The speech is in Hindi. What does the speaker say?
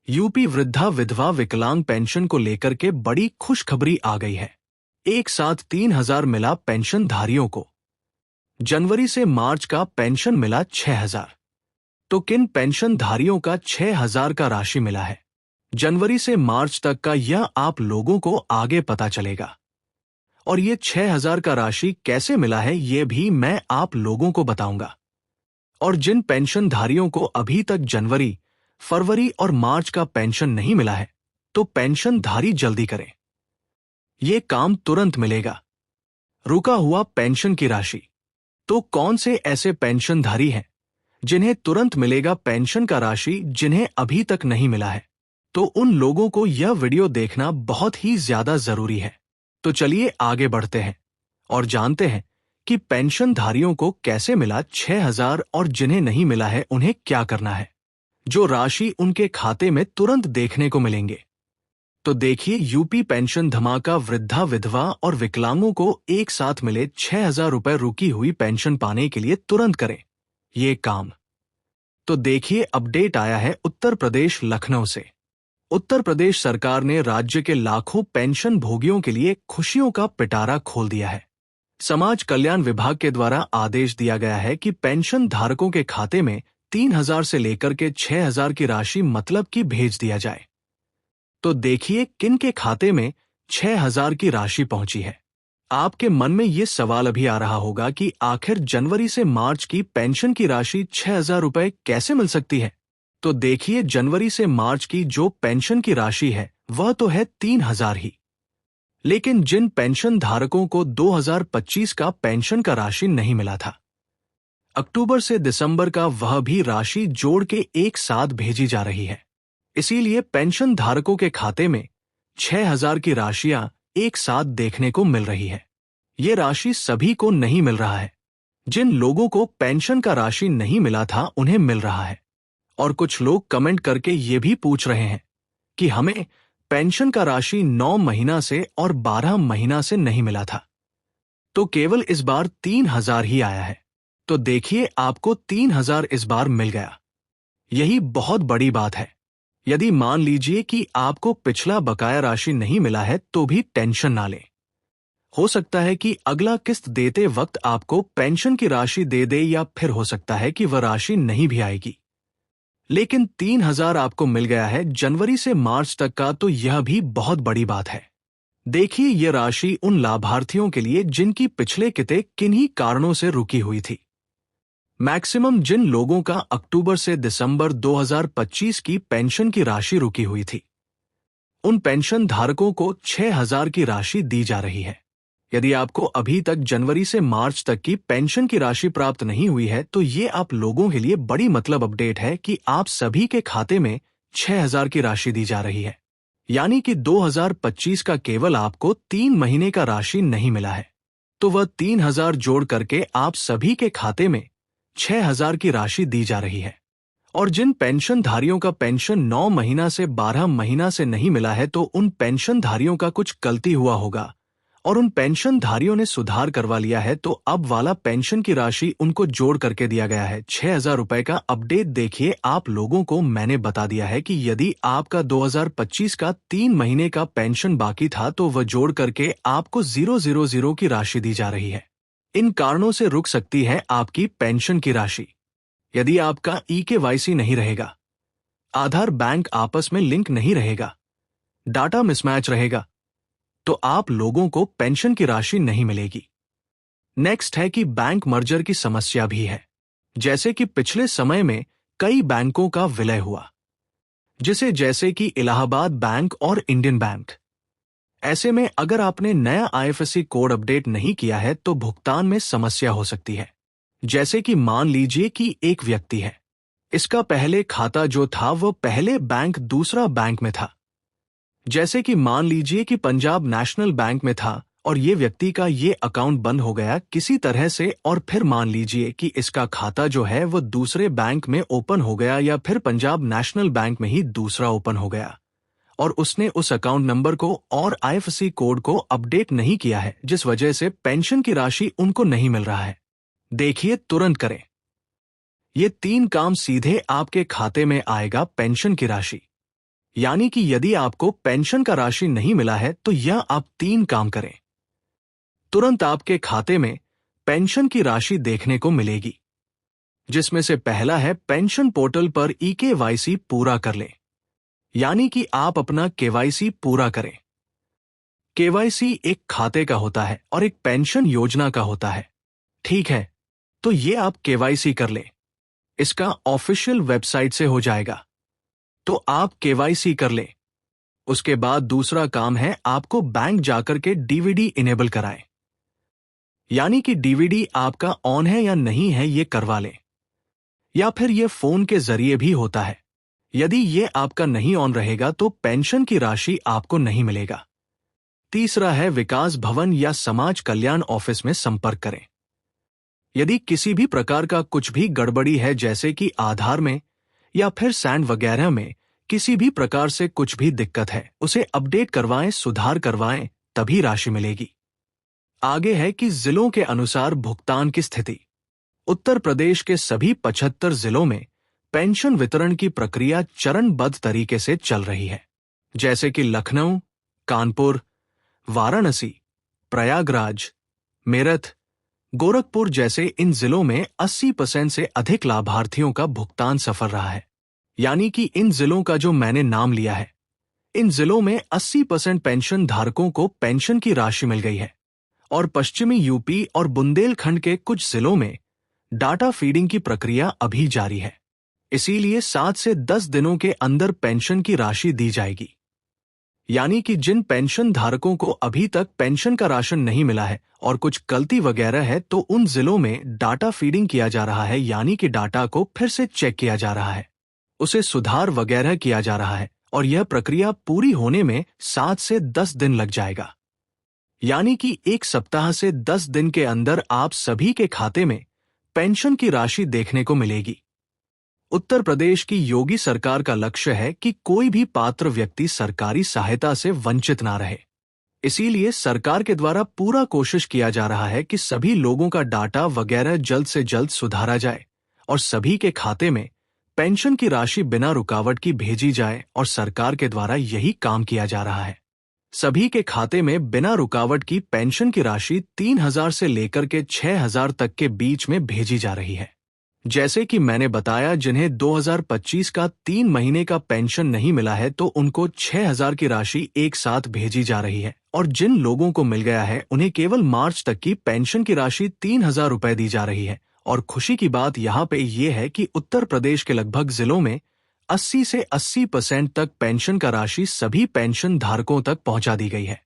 यूपी वृद्धा विधवा विकलांग पेंशन को लेकर के बड़ी खुशखबरी आ गई है। एक साथ 3,000 मिला पेंशनधारियों को। जनवरी से मार्च का पेंशन मिला 6,000। तो किन पेंशनधारियों का 6,000 का राशि मिला है, जनवरी से मार्च तक का, यह आप लोगों को आगे पता चलेगा। और ये 6,000 का राशि कैसे मिला है ये भी मैं आप लोगों को बताऊंगा। और जिन पेंशनधारियों को अभी तक जनवरी, फरवरी और मार्च का पेंशन नहीं मिला है, तो पेंशनधारी जल्दी करें, ये काम तुरंत मिलेगा। रुका हुआ पेंशन की राशि। तो कौन से ऐसे पेंशनधारी हैं जिन्हें तुरंत मिलेगा पेंशन का राशि, जिन्हें अभी तक नहीं मिला है? तो उन लोगों को यह वीडियो देखना बहुत ही ज्यादा जरूरी है। तो चलिए आगे बढ़ते हैं और जानते हैं कि पेंशनधारियों को कैसे मिला 6,000 और जिन्हें नहीं मिला है उन्हें क्या करना है, जो राशि उनके खाते में तुरंत देखने को मिलेंगे। तो देखिए, यूपी पेंशन धमाका। वृद्धा विधवा और विकलांगों को एक साथ मिले 6,000 रुपए। रुकी हुई पेंशन पाने के लिए तुरंत करें ये काम। तो देखिए, अपडेट आया है उत्तर प्रदेश लखनऊ से। उत्तर प्रदेश सरकार ने राज्य के लाखों पेंशन भोगियों के लिए खुशियों का पिटारा खोल दिया है। समाज कल्याण विभाग के द्वारा आदेश दिया गया है कि पेंशन धारकों के खाते में 3,000 से लेकर के 6,000 की राशि मतलब कि भेज दिया जाए। तो देखिए किन के खाते में 6,000 की राशि पहुंची है। आपके मन में ये सवाल अभी आ रहा होगा कि आखिर जनवरी से मार्च की पेंशन की राशि 6,000 रुपए कैसे मिल सकती है? तो देखिए, जनवरी से मार्च की जो पेंशन की राशि है वह तो है 3,000 ही। लेकिन जिन पेंशन धारकों को 2025 का पेंशन का राशि नहीं मिला था, अक्टूबर से दिसंबर का वह भी राशि जोड़ के एक साथ भेजी जा रही है। इसीलिए पेंशन धारकों के खाते में 6,000 की राशियां एक साथ देखने को मिल रही है। ये राशि सभी को नहीं मिल रहा है। जिन लोगों को पेंशन का राशि नहीं मिला था उन्हें मिल रहा है। और कुछ लोग कमेंट करके ये भी पूछ रहे हैं कि हमें पेंशन का राशि 9 महीना से और 12 महीना से नहीं मिला था, तो केवल इस बार 3,000 ही आया है। तो देखिए, आपको 3,000 इस बार मिल गया। यही बहुत बड़ी बात है। यदि मान लीजिए कि आपको पिछला बकाया राशि नहीं मिला है तो भी टेंशन ना लें। हो सकता है कि अगला किस्त देते वक्त आपको पेंशन की राशि दे दे, या फिर हो सकता है कि वह राशि नहीं भी आएगी। लेकिन 3,000 आपको मिल गया है जनवरी से मार्च तक का, तो यह भी बहुत बड़ी बात है। देखिए, यह राशि उन लाभार्थियों के लिए जिनकी पिछले किते किन्हीं कारणों से रुकी हुई थी। मैक्सिमम जिन लोगों का अक्टूबर से दिसंबर 2025 की पेंशन की राशि रुकी हुई थी, उन पेंशन धारकों को 6,000 की राशि दी जा रही है। यदि आपको अभी तक जनवरी से मार्च तक की पेंशन की राशि प्राप्त नहीं हुई है, तो ये आप लोगों के लिए बड़ी मतलब अपडेट है कि आप सभी के खाते में 6,000 की राशि दी जा रही है। यानी कि 2025 का केवल आपको 3 महीने का राशि नहीं मिला है, तो वह 3,000 जोड़ करके आप सभी के खाते में 6,000 की राशि दी जा रही है। और जिन पेंशनधारियों का पेंशन 9 महीना से 12 महीना से नहीं मिला है, तो उन पेंशनधारियों का कुछ गलती हुआ होगा और उन पेंशनधारियों ने सुधार करवा लिया है, तो अब वाला पेंशन की राशि उनको जोड़ करके दिया गया है 6,000 रुपए का। अपडेट देखिए, आप लोगों को मैंने बता दिया है कि यदि आपका 2025 का 3 महीने का पेंशन बाकी था तो वह जोड़ करके आपको 000 की राशि दी जा रही है। इन कारणों से रुक सकती है आपकी पेंशन की राशि। यदि आपका EKYC नहीं रहेगा, आधार बैंक आपस में लिंक नहीं रहेगा, डाटा मिसमैच रहेगा, तो आप लोगों को पेंशन की राशि नहीं मिलेगी। नेक्स्ट है कि बैंक मर्जर की समस्या भी है। जैसे कि पिछले समय में कई बैंकों का विलय हुआ, जैसे कि इलाहाबाद बैंक और इंडियन बैंक। ऐसे में अगर आपने नया IFSC कोड अपडेट नहीं किया है तो भुगतान में समस्या हो सकती है। जैसे कि मान लीजिए कि एक व्यक्ति है, इसका पहले खाता जो था वो पहले बैंक दूसरा बैंक में था। जैसे कि मान लीजिए कि पंजाब नेशनल बैंक में था और ये व्यक्ति का ये अकाउंट बंद हो गया किसी तरह से, और फिर मान लीजिए कि इसका खाता जो है वो दूसरे बैंक में ओपन हो गया, या फिर पंजाब नेशनल बैंक में ही दूसरा ओपन हो गया, और उसने उस अकाउंट नंबर को और IFSC कोड को अपडेट नहीं किया है, जिस वजह से पेंशन की राशि उनको नहीं मिल रहा है। देखिए, तुरंत करें। ये 3 काम, सीधे आपके खाते में आएगा पेंशन की राशि। यानी कि यदि आपको पेंशन का राशि नहीं मिला है तो यह आप 3 काम करें। तुरंत आपके खाते में पेंशन की राशि देखने को मिलेगी, जिसमें से पहला है पेंशन पोर्टल पर ई-केवाईसी पूरा कर लें, यानी कि आप अपना केवाईसी पूरा करें। केवाईसी एक खाते का होता है और एक पेंशन योजना का होता है। ठीक है, तो ये आप केवाईसी कर लें। इसका ऑफिशियल वेबसाइट से हो जाएगा, तो आप केवाईसी कर लें। उसके बाद दूसरा काम है आपको बैंक जाकर के डीवीडी इनेबल कराएं, यानी कि डीवीडी आपका ऑन है या नहीं है ये करवा लें, या फिर ये फोन के जरिए भी होता है। यदि ये आपका नहीं ऑन रहेगा तो पेंशन की राशि आपको नहीं मिलेगा। तीसरा है विकास भवन या समाज कल्याण ऑफिस में संपर्क करें। यदि किसी भी प्रकार का कुछ भी गड़बड़ी है, जैसे कि आधार में या फिर सैंड वगैरह में किसी भी प्रकार से कुछ भी दिक्कत है, उसे अपडेट करवाएं, सुधार करवाएं, तभी राशि मिलेगी। आगे है कि जिलों के अनुसार भुगतान की स्थिति। उत्तर प्रदेश के सभी 75 जिलों में पेंशन वितरण की प्रक्रिया चरणबद्ध तरीके से चल रही है, जैसे कि लखनऊ, कानपुर, वाराणसी, प्रयागराज, मेरठ, गोरखपुर जैसे इन जिलों में 80% से अधिक लाभार्थियों का भुगतान सफल रहा है। यानी कि इन जिलों का जो मैंने नाम लिया है, इन जिलों में 80% पेंशन धारकों को पेंशन की राशि मिल गई है। और पश्चिमी यूपी और बुंदेलखंड के कुछ जिलों में डाटा फीडिंग की प्रक्रिया अभी जारी है, इसीलिए 7 से 10 दिनों के अंदर पेंशन की राशि दी जाएगी। यानी कि जिन पेंशन धारकों को अभी तक पेंशन का राशन नहीं मिला है और कुछ गलती वगैरह है, तो उन जिलों में डाटा फीडिंग किया जा रहा है, यानी कि डाटा को फिर से चेक किया जा रहा है, उसे सुधार वगैरह किया जा रहा है, और यह प्रक्रिया पूरी होने में 7 से 10 दिन लग जाएगा। यानी कि 1 सप्ताह से 10 दिन के अंदर आप सभी के खाते में पेंशन की राशि देखने को मिलेगी। उत्तर प्रदेश की योगी सरकार का लक्ष्य है कि कोई भी पात्र व्यक्ति सरकारी सहायता से वंचित ना रहे। इसीलिए सरकार के द्वारा पूरा कोशिश किया जा रहा है कि सभी लोगों का डाटा वगैरह जल्द से जल्द सुधारा जाए और सभी के खाते में पेंशन की राशि बिना रुकावट की भेजी जाए, और सरकार के द्वारा यही काम किया जा रहा है। सभी के खाते में बिना रुकावट की पेंशन की राशि 3,000 से लेकर के 6,000 तक के बीच में भेजी जा रही है। जैसे कि मैंने बताया, जिन्हें 2025 का 3 महीने का पेंशन नहीं मिला है तो उनको 6,000 की राशि एक साथ भेजी जा रही है, और जिन लोगों को मिल गया है उन्हें केवल मार्च तक की पेंशन की राशि 3,000 रुपए दी जा रही है। और खुशी की बात यहाँ पे ये है कि उत्तर प्रदेश के लगभग जिलों में 80 से 80% तक पेंशन का राशि सभी पेंशन धारकों तक पहुंचा दी गई है।